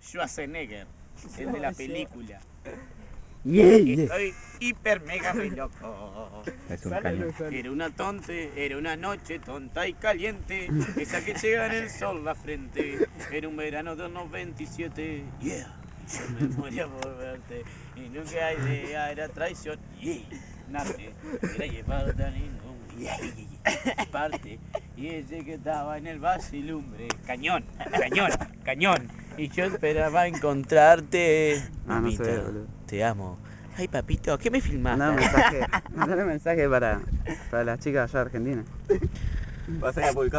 Schwarzenegger, el de la película. Yeah. Estoy hiper mega loco. Es un cañón. Era una noche tonta y caliente, esa que llega en el sol la frente. Era un verano de 97, yeah. Yo me moría por verte y nunca idea era traición, yeah. Nace, era llevado tan lindo, yeah. Parte, y ese que estaba en el vasilumbre, cañón, cañón, cañón. Y yo esperaba encontrarte. Ah, no sé, Mamita, boludo. te amo. Ay, papito, ¿qué me filmaste? Mandale un mensaje para las chicas allá de Argentina.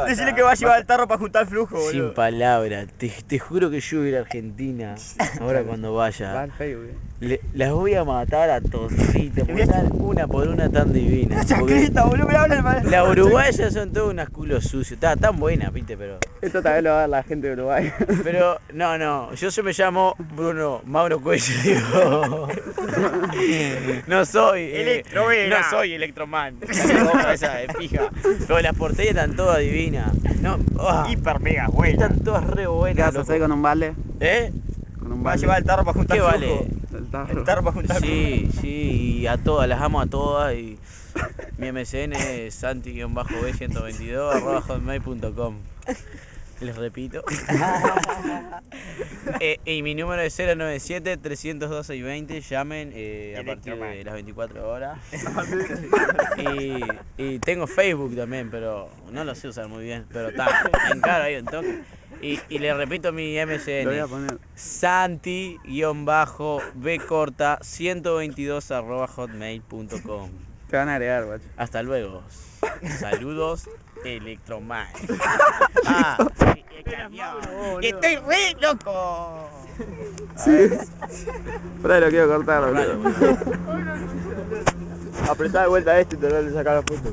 Decirle que va a llevar el tarro para juntar flujo, Sin boludo. palabras, te juro que yo voy a ir a Argentina ahora cuando Va vaya. al Facebook. Las voy a matar a todititas, porque están una por una tan divinas. Esa porque chacrita, boludo, me habla el las uruguayas son todas unas culos sucios, está tan buenas, viste, pero. Esto también lo va a ver la gente de Uruguay. Pero, no, yo me llamo Bruno Mauro Cuello, digo. No soy. Electrovena. No soy Electroman. Esa de fija. Pero las porterías están todas divinas. No, Hiper mega buena. están todas re ¿Qué buenas. vas a hacer con un balde? ¿Eh? Con un Va a balde. llevar el tarro para juntar ¿Qué flujo. vale? El tarro. El tarro para juntar flujo. Sí, y a todas, las amo a todas y mi MSN es santi-b122@hotmail.com. Les repito. Y mi número es 097-302-620, llamen a partir de las 24 horas. Y tengo Facebook también, pero no lo sé usar muy bien, pero está, encaro ahí un toque. Y le repito mi Lo voy a MSN. poner. Santi-b122@hotmail.com. Te van a agregar, guacho. Hasta luego. Saludos, Electroman. Estoy re loco. Sí. Por ahí lo quiero cortar, boludo. Apretá de vuelta este y te lo sacar la foto.